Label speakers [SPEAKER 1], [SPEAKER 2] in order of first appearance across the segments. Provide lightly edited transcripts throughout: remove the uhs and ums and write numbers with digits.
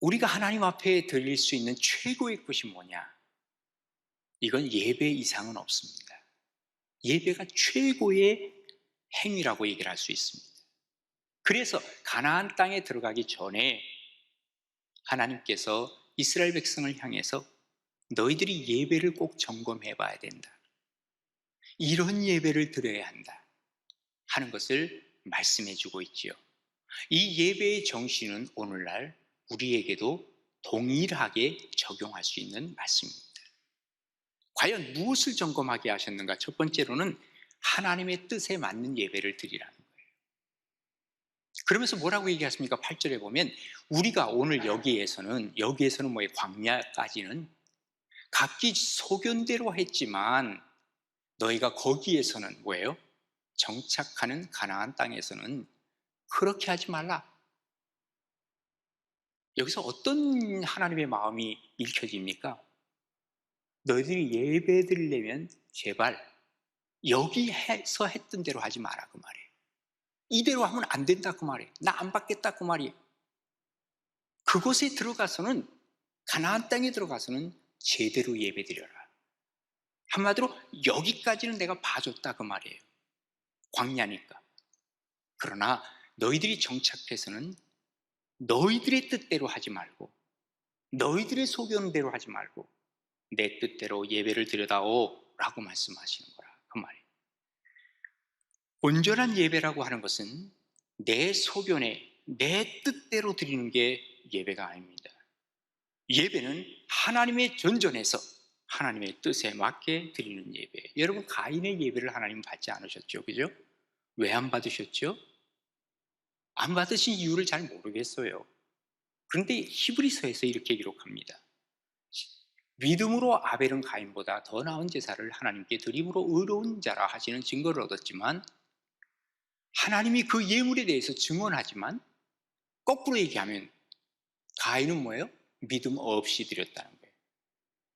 [SPEAKER 1] 우리가 하나님 앞에 드릴 수 있는 최고의 것이 뭐냐? 이건 예배 이상은 없습니다. 예배가 최고의 행위라고 얘기를 할 수 있습니다. 그래서 가나안 땅에 들어가기 전에 하나님께서 이스라엘 백성을 향해서 너희들이 예배를 꼭 점검해 봐야 된다. 이런 예배를 드려야 한다 하는 것을 말씀해 주고 있지요. 이 예배의 정신은 오늘날 우리에게도 동일하게 적용할 수 있는 말씀입니다. 과연 무엇을 점검하게 하셨는가? 첫 번째로는 하나님의 뜻에 맞는 예배를 드리라는 거예요. 그러면서 뭐라고 얘기하십니까? 8절에 보면 우리가 오늘 여기에서는 뭐예요? 광야까지는 각기 소견대로 했지만 너희가 거기에서는 뭐예요? 정착하는 가나안 땅에서는 그렇게 하지 말라. 여기서 어떤 하나님의 마음이 읽혀집니까? 너희들이 예배 드리려면 제발 여기에서 했던 대로 하지 마라 그 말이에요. 이대로 하면 안 된다 그 말이에요. 나 안 받겠다 그 말이에요. 그곳에 들어가서는, 가나안 땅에 들어가서는 제대로 예배 드려라. 한마디로 여기까지는 내가 봐줬다 그 말이에요. 광야니까. 그러나 너희들이 정착해서는 너희들의 뜻대로 하지 말고, 너희들의 소견대로 하지 말고 내 뜻대로 예배를 드려다오 라고 말씀하시는 거라 그 말이에요. 온전한 예배라고 하는 것은 내 소견에 내 뜻대로 드리는 게 예배가 아닙니다. 예배는 하나님의 전전에서 하나님의 뜻에 맞게 드리는 예배. 여러분, 가인의 예배를 하나님 받지 않으셨죠, 그죠? 왜 안 받으셨죠? 안 받으신 이유를 잘 모르겠어요. 그런데 히브리서에서 이렇게 기록합니다. 믿음으로 아벨은 가인보다 더 나은 제사를 하나님께 드림으로 의로운 자라 하시는 증거를 얻었지만, 하나님이 그 예물에 대해서 증언하지만 거꾸로 얘기하면 가인은 뭐예요? 믿음 없이 드렸다는 거예요.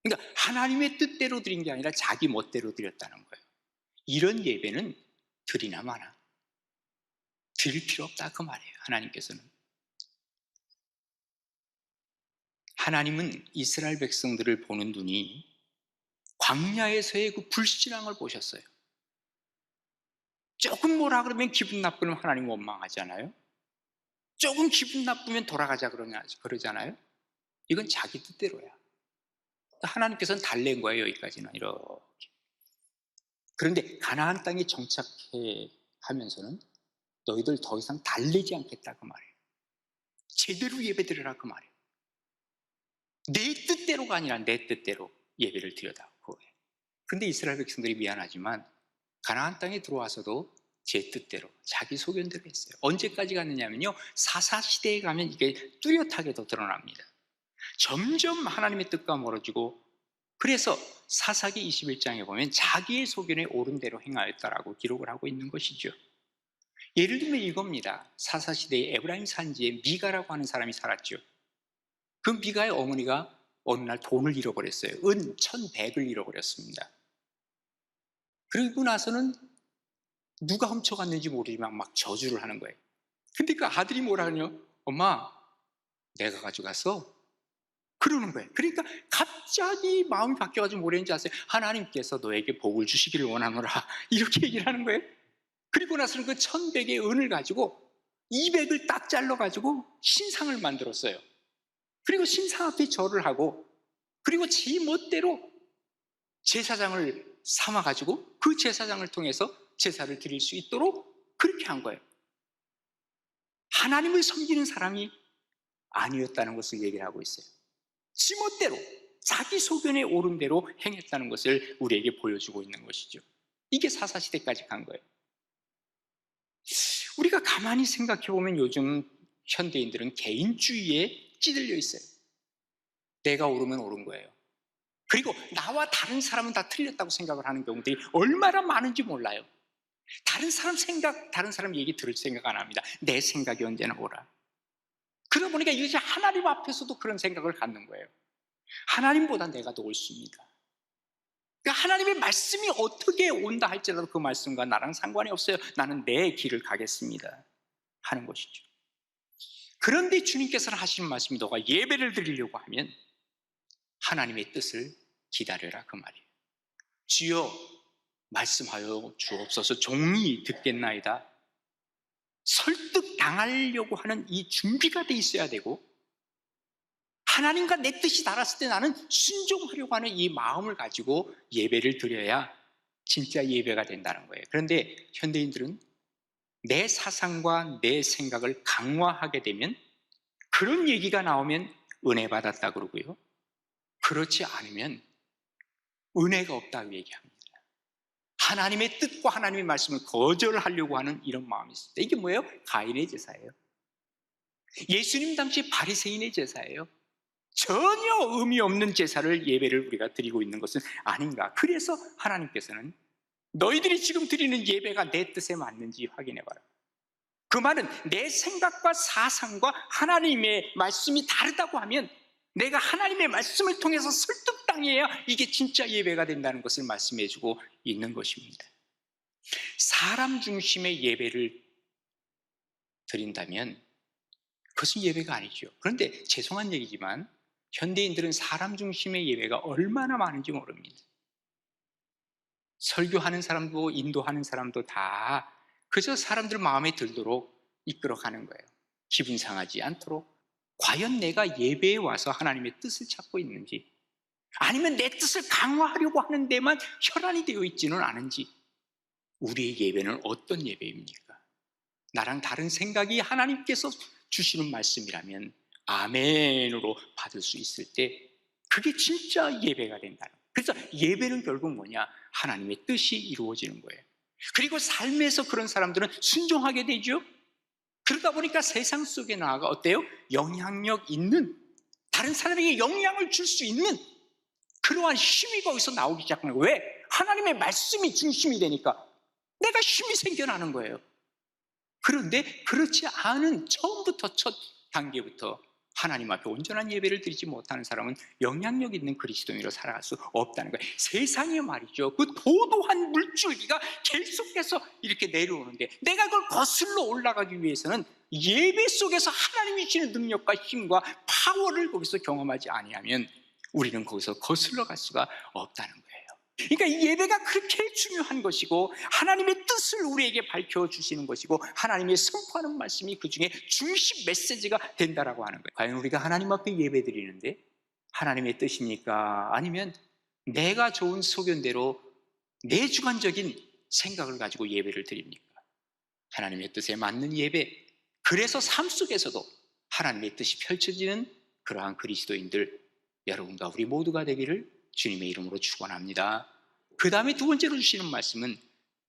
[SPEAKER 1] 그러니까 하나님의 뜻대로 드린 게 아니라 자기 멋대로 드렸다는 거예요. 이런 예배는 드리나 마나 드릴 필요 없다 그 말이에요. 하나님은 이스라엘 백성들을 보는 눈이 광야에서의 그 불신앙을 보셨어요. 조금 뭐라 그러면 기분 나쁘면 하나님 원망하잖아요. 조금 기분 나쁘면 돌아가자 그러잖아요. 이건 자기 뜻대로야. 하나님께서는 달랜 거예요, 여기까지는 이렇게. 그런데 가나안 땅에 정착해 하면서는 너희들 더 이상 달래지 않겠다 그 말이에요. 제대로 예배드려라 그 말이에요. 내 뜻대로가 아니라 내 뜻대로 예배를 드려다 그거예요. 근데 이스라엘 백성들이 미안하지만 가나안 땅에 들어와서도 제 뜻대로 자기 소견대로 했어요. 언제까지 갔느냐면요, 사사시대에 가면 이게 뚜렷하게 더 드러납니다. 점점 하나님의 뜻과 멀어지고, 그래서 사사기 21장에 보면 자기의 소견에 옳은 대로 행하였다라고 기록을 하고 있는 것이죠. 예를 들면 이겁니다. 사사시대에 에브라임 산지에 미가라고 하는 사람이 살았죠. 그 미가의 어머니가 어느 날 돈을 잃어버렸어요. 은 1,100을 잃어버렸습니다. 그리고 나서는 누가 훔쳐갔는지 모르지만 막 저주를 하는 거예요. 근데 그 아들이 뭐라 하냐? 엄마, 내가 가져갔어. 그러는 거예요. 그러니까 갑자기 마음이 바뀌어가지고 뭐랬는지 아세요? 하나님께서 너에게 복을 주시기를 원하노라. 이렇게 얘기를 하는 거예요. 그리고 나서는 그 1,100의 은을 가지고 200을 딱 잘라가지고 신상을 만들었어요. 그리고 신상 앞에 절을 하고, 그리고 지 멋대로 제사장을 삼아가지고 그 제사장을 통해서 제사를 드릴 수 있도록 그렇게 한 거예요. 하나님을 섬기는 사람이 아니었다는 것을 얘기를 하고 있어요. 지멋대로 자기 소견에 옳은 대로 행했다는 것을 우리에게 보여주고 있는 것이죠. 이게 사사시대까지 간 거예요. 우리가 가만히 생각해 보면 요즘 현대인들은 개인주의에 찌들려 있어요. 내가 옳으면 옳은 거예요. 그리고 나와 다른 사람은 다 틀렸다고 생각을 하는 경우들이 얼마나 많은지 몰라요. 다른 사람 얘기 들을 생각 안 합니다. 내 생각이 언제나 옳아. 그러다 보니까 이것이 하나님 앞에서도 그런 생각을 갖는 거예요. 하나님보다 내가 더 옳습니다. 그러니까 하나님의 말씀이 어떻게 온다 할지라도 그 말씀과 나랑 상관이 없어요. 나는 내 길을 가겠습니다 하는 것이죠. 그런데 주님께서는 하시는 말씀이 너가 예배를 드리려고 하면 하나님의 뜻을 기다려라 그 말이에요. 주여 말씀하여 주옵소서 종이 듣겠나이다. 설득당하려고 하는 이 준비가 돼 있어야 되고, 하나님과 내 뜻이 달았을 때 나는 순종하려고 하는 이 마음을 가지고 예배를 드려야 진짜 예배가 된다는 거예요. 그런데 현대인들은 내 사상과 내 생각을 강화하게 되면 그런 얘기가 나오면 은혜 받았다 그러고요, 그렇지 않으면 은혜가 없다고 얘기합니다. 하나님의 뜻과 하나님의 말씀을 거절하려고 하는 이런 마음이 있습니다. 이게 뭐예요? 가인의 제사예요. 예수님 당시 바리새인의 제사예요. 전혀 의미 없는 제사를, 예배를 우리가 드리고 있는 것은 아닌가. 그래서 하나님께서는 너희들이 지금 드리는 예배가 내 뜻에 맞는지 확인해봐라. 그 말은 내 생각과 사상과 하나님의 말씀이 다르다고 하면 내가 하나님의 말씀을 통해서 설득당해야 이게 진짜 예배가 된다는 것을 말씀해주고 있는 것입니다. 사람 중심의 예배를 드린다면 그것은 예배가 아니죠. 그런데 죄송한 얘기지만 현대인들은 사람 중심의 예배가 얼마나 많은지 모릅니다. 설교하는 사람도 인도하는 사람도 다 그저 사람들 마음에 들도록 이끌어가는 거예요. 기분 상하지 않도록. 과연 내가 예배에 와서 하나님의 뜻을 찾고 있는지, 아니면 내 뜻을 강화하려고 하는 데만 혈안이 되어 있지는 않은지. 우리의 예배는 어떤 예배입니까? 나랑 다른 생각이 하나님께서 주시는 말씀이라면 아멘으로 받을 수 있을 때 그게 진짜 예배가 된다는 거예요. 그래서 예배는 결국 뭐냐? 하나님의 뜻이 이루어지는 거예요. 그리고 삶에서 그런 사람들은 순종하게 되죠. 그러다 보니까 세상 속에 나아가 어때요? 영향력 있는, 다른 사람에게 영향을 줄 수 있는 그러한 힘이 거기서 나오기 시작하는 거예요. 왜? 하나님의 말씀이 중심이 되니까 내가 힘이 생겨나는 거예요. 그런데 그렇지 않은 처음부터, 첫 단계부터 하나님 앞에 온전한 예배를 드리지 못하는 사람은 영향력 있는 그리스도인으로 살아갈 수 없다는 거예요. 세상에 말이죠, 그 도도한 물줄기가 계속해서 이렇게 내려오는데 내가 그걸 거슬러 올라가기 위해서는 예배 속에서 하나님이 주시는 능력과 힘과 파워를 거기서 경험하지 아니하면 우리는 거기서 거슬러 갈 수가 없다는 거예요. 그러니까 이 예배가 그렇게 중요한 것이고, 하나님의 뜻을 우리에게 밝혀주시는 것이고, 하나님의 선포하는 말씀이 그 중에 중심 메시지가 된다라고 하는 거예요. 과연 우리가 하나님 앞에 예배 드리는데 하나님의 뜻입니까? 아니면 내가 좋은 소견대로 내 주관적인 생각을 가지고 예배를 드립니까? 하나님의 뜻에 맞는 예배, 그래서 삶 속에서도 하나님의 뜻이 펼쳐지는 그러한 그리스도인들, 여러분과 우리 모두가 되기를 주님의 이름으로 축원합니다. 그 다음에 두 번째로 주시는 말씀은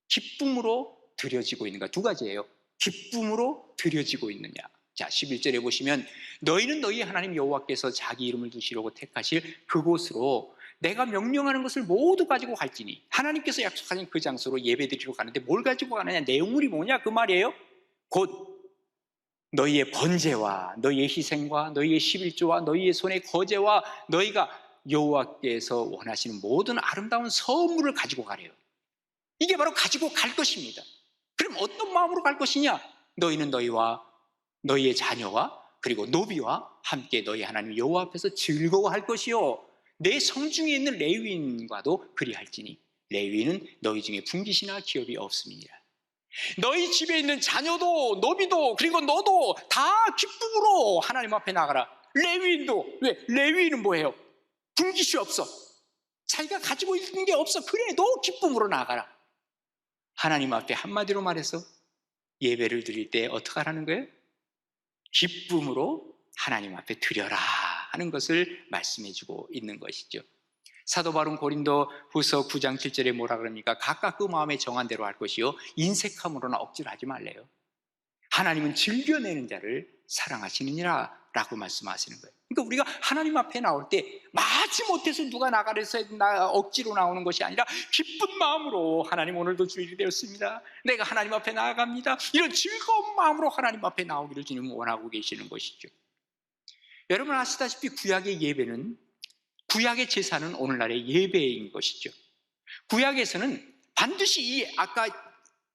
[SPEAKER 1] 기쁨으로 드려지고 있는가. 두 가지예요. 기쁨으로 드려지고 있느냐. 자, 11절에 보시면 너희는 너희 하나님 여호와께서 자기 이름을 두시려고 택하실 그곳으로 내가 명령하는 것을 모두 가지고 갈지니, 하나님께서 약속하신 그 장소로 예배드리러 가는데 뭘 가지고 가느냐, 내용물이 뭐냐 그 말이에요. 곧 너희의 번제와 너희의 희생과 너희의 11조와 너희의 손의 거제와 너희가 여호와께서 원하시는 모든 아름다운 선물을 가지고 가래요. 이게 바로 가지고 갈 것입니다. 그럼 어떤 마음으로 갈 것이냐? 너희는 너희와 너희의 자녀와 그리고 노비와 함께 너희 하나님 여호와 앞에서 즐거워할 것이요, 내 성중에 있는 레위인과도 그리할지니 레위인은 너희 중에 분깃이나 기업이 없음이니라. 너희 집에 있는 자녀도 노비도 그리고 너도 다 기쁨으로 하나님 앞에 나가라. 레위인도, 왜? 레위인은 뭐예요? 분깃이 없어. 자기가 가지고 있는 게 없어. 그래, 너 기쁨으로 나가라. 하나님 앞에 한마디로 말해서 예배를 드릴 때 어떻게 하라는 거예요? 기쁨으로 하나님 앞에 드려라 하는 것을 말씀해주고 있는 것이죠. 사도 바울은 고린도 후서 9장 7절에 뭐라 그럽니까? 각각 그 마음에 정한 대로 할 것이요, 인색함으로나 억지로 하지 말래요. 하나님은 즐겨내는 자를 사랑하시느니라 라고 말씀하시는 거예요. 그러니까 우리가 하나님 앞에 나올 때 마지못해서 누가 나가래서 억지로 나오는 것이 아니라 기쁜 마음으로, 하나님 오늘도 주일이 되었습니다, 내가 하나님 앞에 나아갑니다, 이런 즐거운 마음으로 하나님 앞에 나오기를 주님은 원하고 계시는 것이죠. 여러분 아시다시피 구약의 예배는, 구약의 제사는 오늘날의 예배인 것이죠. 구약에서는 반드시 아까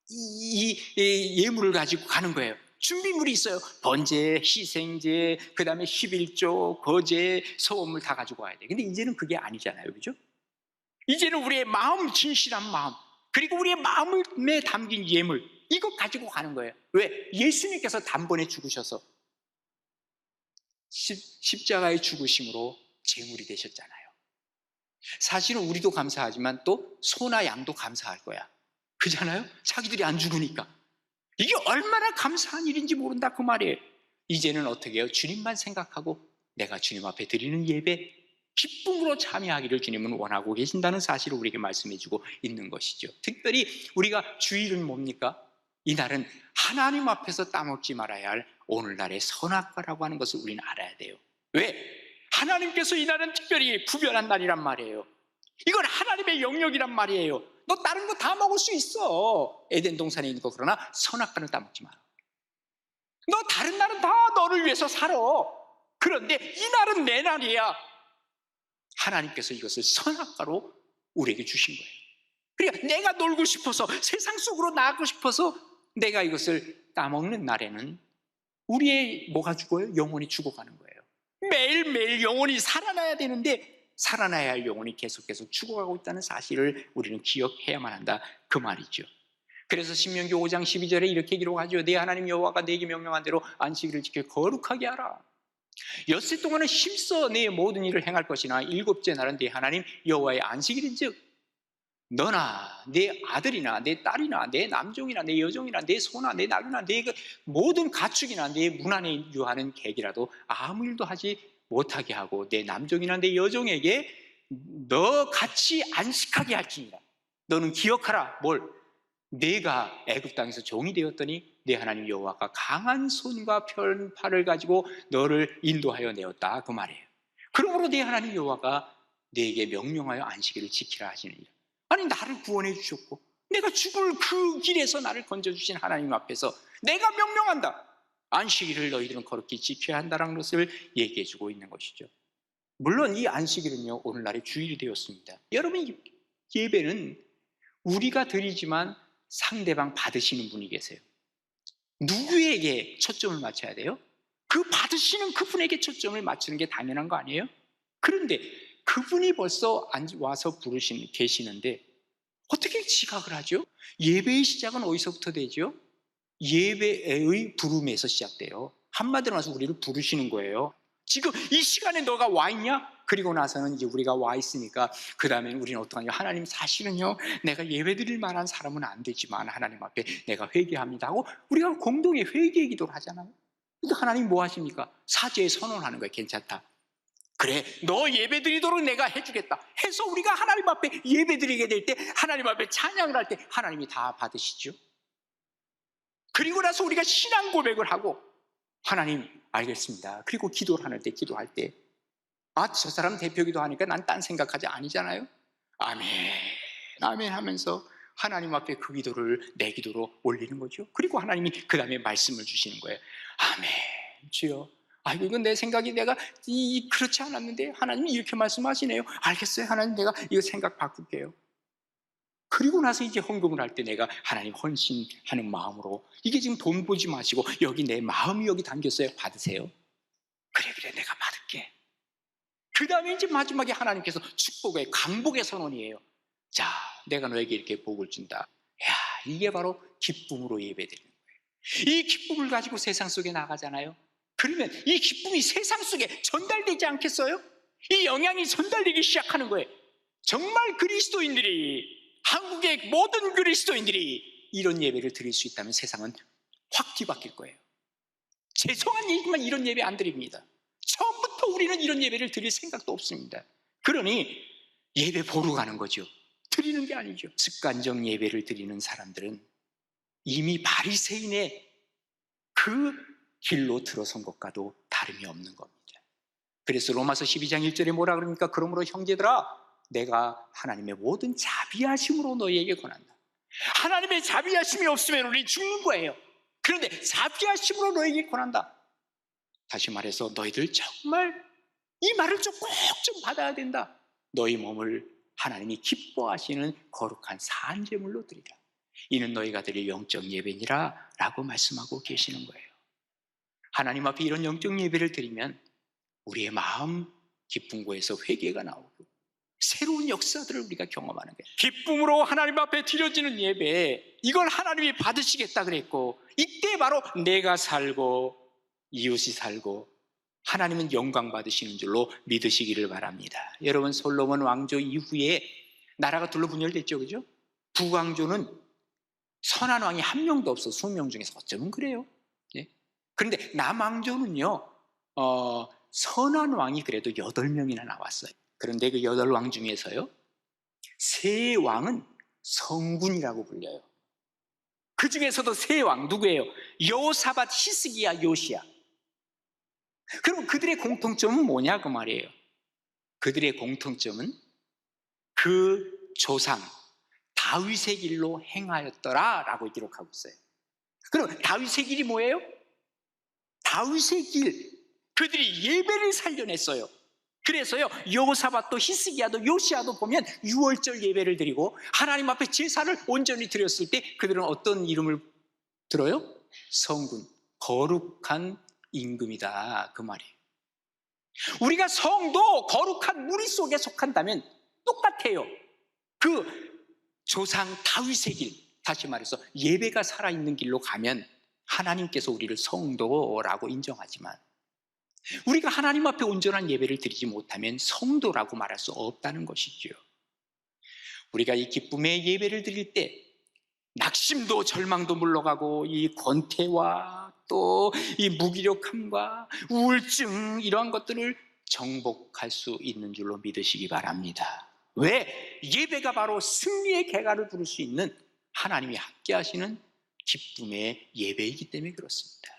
[SPEAKER 1] 이 예물을 가지고 가는 거예요. 준비물이 있어요. 번제, 희생제, 그 다음에 11조, 거제, 소금물 다 가지고 와야 돼. 근데 이제는 그게 아니잖아요. 그죠? 이제는 우리의 마음, 진실한 마음, 그리고 우리의 마음에 담긴 예물, 이거 가지고 가는 거예요. 왜? 예수님께서 단번에 죽으셔서 십자가의 죽으심으로 제물이 되셨잖아요. 사실은 우리도 감사하지만 또 소나 양도 감사할 거야. 그잖아요? 자기들이 안 죽으니까. 이게 얼마나 감사한 일인지 모른다 그 말이에요. 이제는 어떻게 해요? 주님만 생각하고 내가 주님 앞에 드리는 예배, 기쁨으로 참여하기를 주님은 원하고 계신다는 사실을 우리에게 말씀해 주고 있는 것이죠. 특별히 우리가 주일은 뭡니까? 이날은 하나님 앞에서 따먹지 말아야 할 오늘날의 선악과라고 하는 것을 우리는 알아야 돼요. 왜? 하나님께서 이날은 특별히 구별한 날이란 말이에요. 이건 하나님의 영역이란 말이에요. 너 다른 거 다 먹을 수 있어. 에덴 동산에 있는 거. 그러나 선악과는 따먹지 마라. 너 다른 날은 다 너를 위해서 살아. 그런데 이 날은 내 날이야. 하나님께서 이것을 선악과로 우리에게 주신 거예요. 그러니까 내가 놀고 싶어서, 세상 속으로 나가고 싶어서 내가 이것을 따먹는 날에는 우리의 뭐가 죽어요? 영혼이 죽어가는 거예요. 매일매일 영혼이 살아나야 되는데 살아나야 할 영혼이 계속 죽어가고 있다는 사실을 우리는 기억해야만 한다 그 말이죠. 그래서 신명기 5장 12절에 이렇게 기록하죠. 내 하나님 여호와가 내게 명령한 대로 안식일을 지켜 거룩하게 하라. 엿새 동안은 힘써 내 모든 일을 행할 것이나 일곱째 날은 내 하나님 여호와의 안식일인즉 너나 내 아들이나 내 딸이나 내 남종이나 내 여종이나 내 소나 내 나귀나 내 모든 가축이나 내 문 안에 유하는 객이라도 아무 일도 하지 못하게 하고 내 남종이나 내 여종에게 너 같이 안식하게 할지니라. 너는 기억하라. 뭘? 내가 애굽 땅에서 종이 되었더니 내 하나님 여호와가 강한 손과 편 팔을 가지고 너를 인도하여 내었다 그 말이에요. 그러므로 내 하나님 여호와가 내게 명령하여 안식일을 지키라 하시느니라. 아니 나를 구원해 주셨고 내가 죽을 그 길에서 나를 건져주신 하나님 앞에서 내가 명령한다. 안식일을 너희들은 거룩히 지켜야 한다는 것을 얘기해 주고 있는 것이죠. 물론 이 안식일은요 오늘날의 주일이 되었습니다. 여러분 예배는 우리가 드리지만 상대방 받으시는 분이 계세요. 누구에게 초점을 맞춰야 돼요? 그 받으시는 그분에게 초점을 맞추는 게 당연한 거 아니에요? 그런데 그분이 벌써 와서 계시는데 어떻게 지각을 하죠? 예배의 시작은 어디서부터 되죠? 예배의 부름에서 시작돼요. 한마디로 말해서 우리를 부르시는 거예요. 지금 이 시간에 너가 와 있냐? 그리고 나서는 이제 우리가 와 있으니까 그 다음에는 우리는 어떡하냐? 하나님 사실은요 내가 예배드릴 만한 사람은 안 되지만 하나님 앞에 내가 회개합니다 하고 우리가 공동의 회개 기도를 하잖아요. 그러니까 하나님 뭐 하십니까? 사죄의 선언하는 거예요. 괜찮다. 그래 너 예배드리도록 내가 해주겠다 해서 우리가 하나님 앞에 예배드리게 될 때 하나님 앞에 찬양을 할 때 하나님이 다 받으시죠. 그리고 나서 우리가 신앙 고백을 하고 하나님 알겠습니다. 그리고 기도를 기도할 때 저 사람 대표 기도하니까 난 딴 생각하지 아니잖아요. 아멘 아멘 하면서 하나님 앞에 그 기도를 내 기도로 올리는 거죠. 그리고 하나님이 그 다음에 말씀을 주시는 거예요. 아멘 주여 아이고 이건 내 생각이 내가 그렇지 않았는데 하나님이 이렇게 말씀하시네요. 알겠어요 하나님 내가 이거 생각 바꿀게요. 그리고 나서 이제 헌금을 할 때 내가 하나님 헌신하는 마음으로 이게 지금 돈 보지 마시고 여기 내 마음이 여기 담겼어요. 받으세요. 그래 내가 받을게. 그 다음에 이제 마지막에 하나님께서 축복의 강복의 선언이에요. 자 내가 너에게 이렇게 복을 준다. 야 이게 바로 기쁨으로 예배드리는 거예요. 이 기쁨을 가지고 세상 속에 나가잖아요. 그러면 이 기쁨이 세상 속에 전달되지 않겠어요? 이 영향이 전달되기 시작하는 거예요. 정말 그리스도인들이 한국의 모든 그리스도인들이 이런 예배를 드릴 수 있다면 세상은 확 뒤바뀔 거예요. 죄송한 얘기지만 이런 예배 안 드립니다. 처음부터 우리는 이런 예배를 드릴 생각도 없습니다. 그러니 예배 보러 가는 거죠. 드리는 게 아니죠. 습관적 예배를 드리는 사람들은 이미 바리새인의 그 길로 들어선 것과도 다름이 없는 겁니다. 그래서 로마서 12장 1절에 뭐라 그럽니까? 그러므로 형제들아 내가 하나님의 모든 자비하심으로 너희에게 권한다. 하나님의 자비하심이 없으면 우리 죽는 거예요. 그런데 자비하심으로 너희에게 권한다. 다시 말해서 너희들 정말 이 말을 꼭 좀 받아야 된다. 너희 몸을 하나님이 기뻐하시는 거룩한 산제물로 드리라. 이는 너희가 드릴 영적 예배니라 라고 말씀하고 계시는 거예요. 하나님 앞에 이런 영적 예배를 드리면 우리의 마음 기쁜 곳에서 회개가 나오고 새로운 역사들을 우리가 경험하는 거예요. 기쁨으로 하나님 앞에 드려지는 예배, 이걸 하나님이 받으시겠다 그랬고, 이때 바로 내가 살고 이웃이 살고 하나님은 영광 받으시는 줄로 믿으시기를 바랍니다. 여러분, 솔로몬 왕조 이후에 나라가 둘로 분열됐죠, 그죠? 북왕조는 선한 왕이 한 명도 없어. 20명 중에서 어쩌면 그래요. 예? 그런데 남왕조는요, 선한 왕이 그래도 8명이나 나왔어요. 그런데 그 8왕 중에서요, 3왕은 성군이라고 불려요. 그 중에서도 3왕 누구예요? 여호사밧, 히스기야, 요시야. 그럼 그들의 공통점은 뭐냐 그 말이에요. 그들의 공통점은 그 조상 다윗의 길로 행하였더라 라고 기록하고 있어요. 그럼 다윗의 길이 뭐예요? 다윗의 길, 그들이 예배를 살려냈어요. 그래서요, 여호사밧도 히스기야도 요시야도 보면 유월절 예배를 드리고 하나님 앞에 제사를 온전히 드렸을 때 그들은 어떤 이름을 들어요? 성군, 거룩한 임금이다 그 말이에요. 우리가 성도 거룩한 무리 속에 속한다면 똑같아요. 그 조상 다윗의 길, 다시 말해서 예배가 살아있는 길로 가면 하나님께서 우리를 성도라고 인정하지만, 우리가 하나님 앞에 온전한 예배를 드리지 못하면 성도라고 말할 수 없다는 것이죠. 우리가 이 기쁨의 예배를 드릴 때 낙심도 절망도 물러가고 이 권태와 또 이 무기력함과 우울증, 이러한 것들을 정복할 수 있는 줄로 믿으시기 바랍니다. 왜? 예배가 바로 승리의 개가를 부를 수 있는 하나님이 함께 하시는 기쁨의 예배이기 때문에 그렇습니다.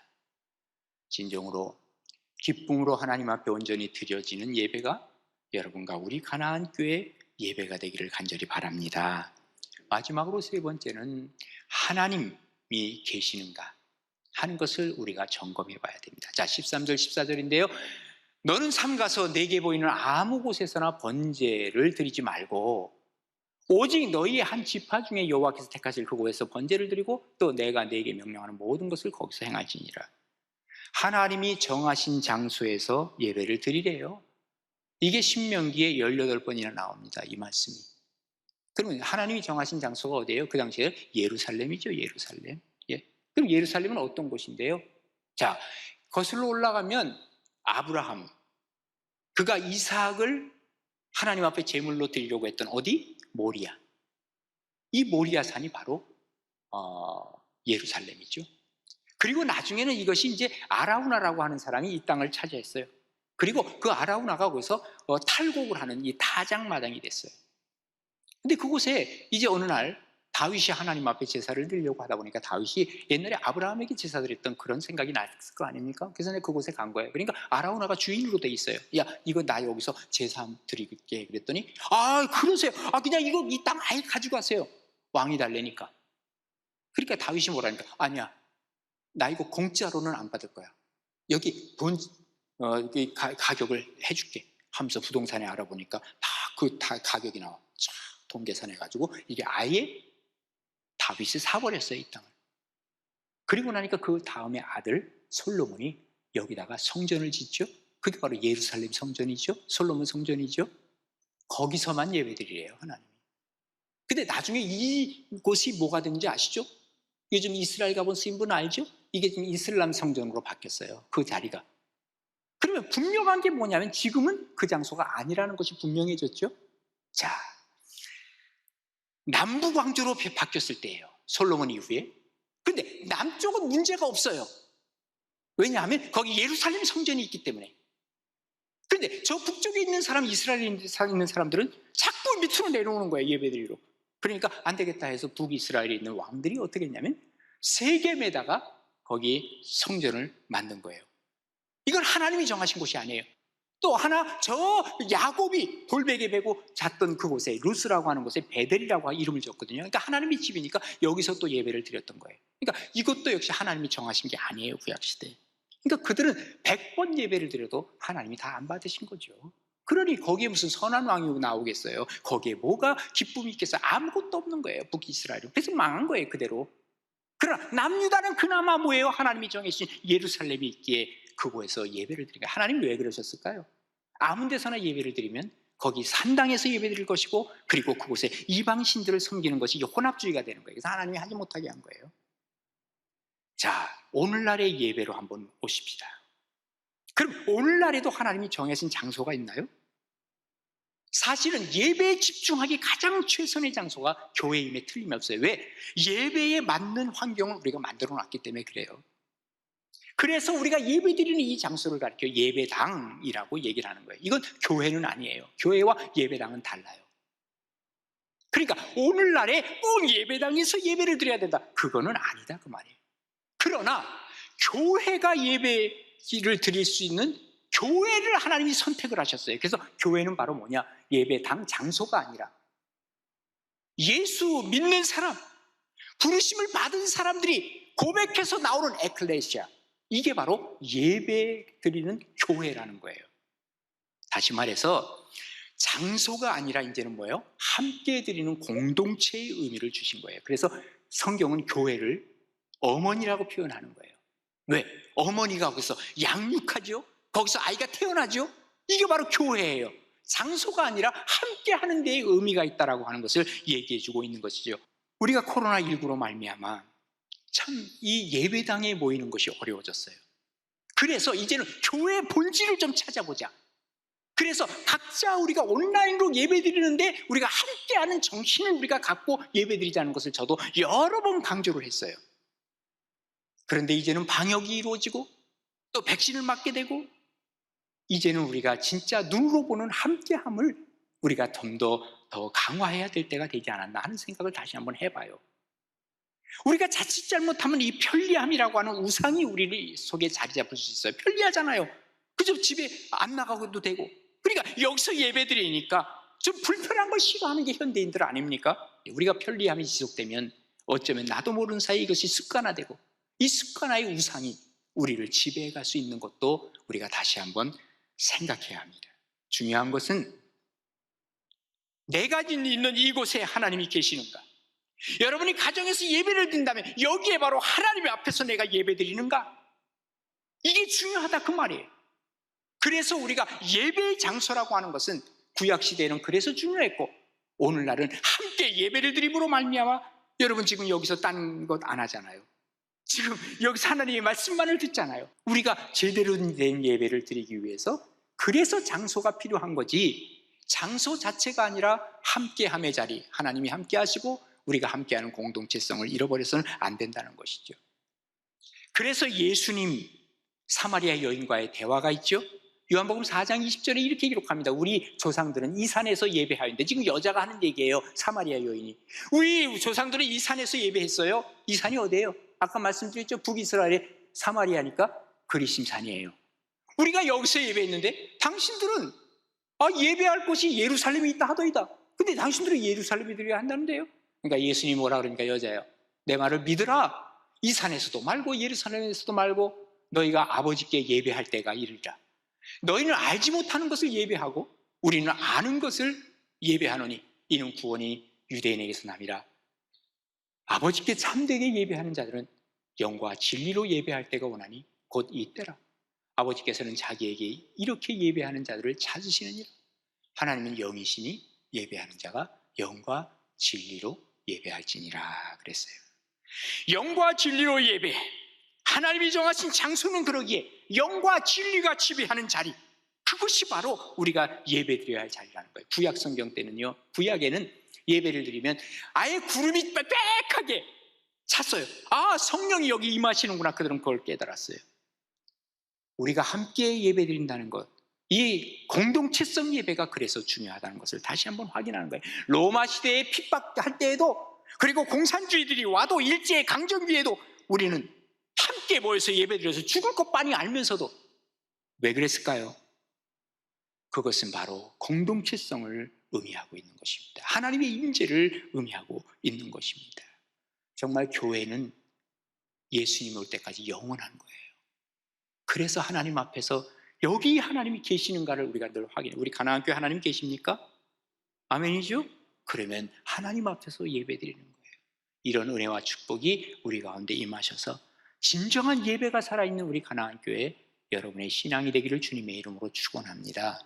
[SPEAKER 1] 진정으로 기쁨으로 하나님 앞에 온전히 드려지는 예배가 여러분과 우리 가나안 교회 예배가 되기를 간절히 바랍니다. 마지막으로 3번째는 하나님이 계시는가 하는 것을 우리가 점검해 봐야 됩니다. 자, 13절 14절인데요. 너는 삼가서 내게 보이는 아무 곳에서나 번제를 드리지 말고 오직 너희의 한 지파 중에 여호와께서 택하실 그곳에서 번제를 드리고 또 내가 네게 명령하는 모든 것을 거기서 행할지니라. 하나님이 정하신 장소에서 예배를 드리래요. 이게 신명기에 18번이나 나옵니다, 이 말씀이. 그러면 하나님이 정하신 장소가 어디예요? 그 당시에 예루살렘이죠, 예루살렘. 예. 그럼 예루살렘은 어떤 곳인데요? 자, 거슬러 올라가면 아브라함, 그가 이삭을 하나님 앞에 제물로 드리려고 했던 어디? 모리아. 이 모리아 산이 바로 예루살렘이죠. 그리고 나중에는 이것이 이제 아라우나라고 하는 사람이 이 땅을 차지했어요. 그리고 그 아라우나가 거기서 탈곡을 하는 이 타작마당이 됐어요. 근데 그곳에 이제 어느 날 다윗이 하나님 앞에 제사를 드리려고 하다 보니까 다윗이 옛날에 아브라함에게 제사 드렸던 그런 생각이 났을 거 아닙니까? 그래서 내가 그곳에 간 거예요. 그러니까 아라우나가 주인으로 돼 있어요. 야, 이거 나 여기서 제사 드릴게. 그랬더니 그러세요. 그냥 이거 이 땅 아예 가져가세요. 왕이 달래니까. 그러니까 다윗이 뭐라니까, 아니야, 나 이거 공짜로는 안 받을 거야. 여기 돈 가격을 해줄게 하면서 부동산에 알아보니까 다 가격이 나와. 돈 계산해가지고 이게 아예 다윗이 사버렸어요, 이 땅을. 그리고 나니까 그 다음에 아들 솔로몬이 여기다가 성전을 짓죠. 그게 바로 예루살렘 성전이죠. 솔로몬 성전이죠. 거기서만 예배드리래요, 하나님이. 근데 나중에 이곳이 뭐가 되는지 아시죠? 요즘 이스라엘 가본 스님분 알죠? 이게 지금 이슬람 성전으로 바뀌었어요, 그 자리가. 그러면 분명한 게 뭐냐면 지금은 그 장소가 아니라는 것이 분명해졌죠. 자, 남북 왕조로 바뀌었을 때예요, 솔로몬 이후에. 근데 남쪽은 문제가 없어요. 왜냐하면 거기 예루살렘 성전이 있기 때문에. 그런데 저 북쪽에 있는 사람, 이스라엘에 있는 사람들은 자꾸 밑으로 내려오는 거예요, 예배드리러. 그러니까 안 되겠다 해서 북이스라엘에 있는 왕들이 어떻게 했냐면 세겜에다가 거기 성전을 만든 거예요. 이건 하나님이 정하신 곳이 아니에요. 또 하나, 저 야곱이 돌베개 베고 잤던 그곳에, 루스라고 하는 곳에 베델이라고 이름을 지었거든요. 그러니까 하나님의 집이니까 여기서 또 예배를 드렸던 거예요. 그러니까 이것도 역시 하나님이 정하신 게 아니에요, 구약시대에. 그러니까 그들은 100번 예배를 드려도 하나님이 다 안 받으신 거죠. 그러니 거기에 무슨 선한 왕이 나오겠어요? 거기에 뭐가 기쁨이 있겠어요? 아무것도 없는 거예요, 북이스라엘은. 그래서 망한 거예요, 그대로. 그러나 남유다는 그나마 뭐예요? 하나님이 정해주신 예루살렘이 있기에 그곳에서 예배를 드리니까 하나님이 왜 그러셨을까요? 아무 데서나 예배를 드리면 거기 산당에서 예배 드릴 것이고 그리고 그곳에 이방신들을 섬기는 것이 혼합주의가 되는 거예요. 그래서 하나님이 하지 못하게 한 거예요. 자, 오늘날의 예배로 한번 오십시다. 그럼 오늘날에도 하나님이 정해진 장소가 있나요? 사실은 예배에 집중하기 가장 최선의 장소가 교회임에 틀림이 없어요. 왜? 예배에 맞는 환경을 우리가 만들어 놨기 때문에 그래요. 그래서 우리가 예배 드리는 이 장소를 가리켜 예배당이라고 얘기를 하는 거예요. 이건 교회는 아니에요. 교회와 예배당은 달라요. 그러니까 오늘날에 꼭 예배당에서 예배를 드려야 된다, 그거는 아니다 그 말이에요. 그러나 교회가 예배를 드릴 수 있는 교회를 하나님이 선택을 하셨어요. 그래서 교회는 바로 뭐냐? 예배당 장소가 아니라 예수 믿는 사람, 부르심을 받은 사람들이 고백해서 나오는 에클레시아, 이게 바로 예배 드리는 교회라는 거예요. 다시 말해서 장소가 아니라 이제는 뭐예요? 함께 드리는 공동체의 의미를 주신 거예요. 그래서 성경은 교회를 어머니라고 표현하는 거예요. 왜? 어머니가 거기서 양육하죠? 거기서 아이가 태어나죠? 이게 바로 교회예요. 장소가 아니라 함께 하는 데에 의미가 있다라고 하는 것을 얘기해 주고 있는 것이죠. 우리가 코로나19로 말미암아 참 이 예배당에 모이는 것이 어려워졌어요. 그래서 이제는 교회 본질을 좀 찾아보자. 그래서 각자 우리가 온라인으로 예배드리는데 우리가 함께하는 정신을 우리가 갖고 예배드리자는 것을 저도 여러 번 강조를 했어요. 그런데 이제는 방역이 이루어지고 또 백신을 맞게 되고 이제는 우리가 진짜 눈으로 보는 함께함을 우리가 좀 더 강화해야 될 때가 되지 않았나 하는 생각을 다시 한번 해봐요. 우리가 자칫 잘못하면 이 편리함이라고 하는 우상이 우리 속에 자리 잡을 수 있어요. 편리하잖아요. 그저 집에 안 나가고도 되고. 그러니까 여기서 예배드리니까 좀 불편한 걸 싫어하는 게 현대인들 아닙니까? 우리가 편리함이 지속되면 어쩌면 나도 모르는 사이에 이것이 습관화되고 이 습관화의 우상이 우리를 지배해 갈 수 있는 것도 우리가 다시 한번 생각해야 합니다. 중요한 것은 내가 있는 이곳에 하나님이 계시는가? 여러분이 가정에서 예배를 드린다면 여기에 바로 하나님 앞에서 내가 예배 드리는가? 이게 중요하다 그 말이에요. 그래서 우리가 예배의 장소라고 하는 것은 구약시대에는 그래서 중요했고 오늘날은 함께 예배를 드림으로 말미암아 여러분 지금 여기서 딴 것 안 하잖아요. 지금 여기서 하나님의 말씀만을 듣잖아요. 우리가 제대로 된 예배를 드리기 위해서 그래서 장소가 필요한 거지, 장소 자체가 아니라 함께함의 자리, 하나님이 함께 하시고 우리가 함께하는 공동체성을 잃어버려서는 안 된다는 것이죠. 그래서 예수님 사마리아 여인과의 대화가 있죠. 요한복음 4장 20절에 이렇게 기록합니다. 우리 조상들은 이 산에서 예배하였는데, 지금 여자가 하는 얘기예요. 사마리아 여인이. 우리 조상들은 이 산에서 예배했어요. 이 산이 어디예요? 아까 말씀드렸죠. 북이스라엘의 사마리아니까 그리심산이에요. 우리가 여기서 예배했는데 당신들은 예배할 곳이 예루살렘에 있다 하더이다. 근데 당신들은 예루살렘에 드려야 한다는데요. 그러니까 예수님이 뭐라 그러니까 여자예요. 내 말을 믿으라. 이 산에서도 말고 예루살렘에서도 말고 너희가 아버지께 예배할 때가 이르리라. 너희는 알지 못하는 것을 예배하고 우리는 아는 것을 예배하노니 이는 구원이 유대인에게서 남이라. 아버지께 참되게 예배하는 자들은 영과 진리로 예배할 때가 오나니 곧 이때라. 아버지께서는 자기에게 이렇게 예배하는 자들을 찾으시느니라. 하나님은 영이시니 예배하는 자가 영과 진리로 예배할지니라 그랬어요. 영과 진리로 예배, 하나님이 정하신 장소는 그러기에 영과 진리가 지배하는 자리, 그것이 바로 우리가 예배드려야 할 자리라는 거예요. 구약 성경 때는요, 구약에는 예배를 드리면 아예 구름이 빽빽하게 찼어요. 성령이 여기 임하시는구나. 그들은 그걸 깨달았어요. 우리가 함께 예배 드린다는 것, 이 공동체성 예배가 그래서 중요하다는 것을 다시 한번 확인하는 거예요. 로마 시대에 핍박할 때에도, 그리고 공산주의들이 와도 일제의 강점기에도 우리는 함께 모여서 예배드려서 죽을 것 뻔히 알면서도 왜 그랬을까요? 그것은 바로 공동체성을 의미하고 있는 것입니다. 하나님의 임재를 의미하고 있는 것입니다. 정말 교회는 예수님 올 때까지 영원한 거예요. 그래서 하나님 앞에서 여기 하나님이 계시는가를 우리가 늘 확인해요. 우리 가나안 교회 하나님 계십니까? 아멘이죠? 그러면 하나님 앞에서 예배 드리는 거예요. 이런 은혜와 축복이 우리 가운데 임하셔서 진정한 예배가 살아있는 우리 가나안 교회 여러분의 신앙이 되기를 주님의 이름으로 축원합니다.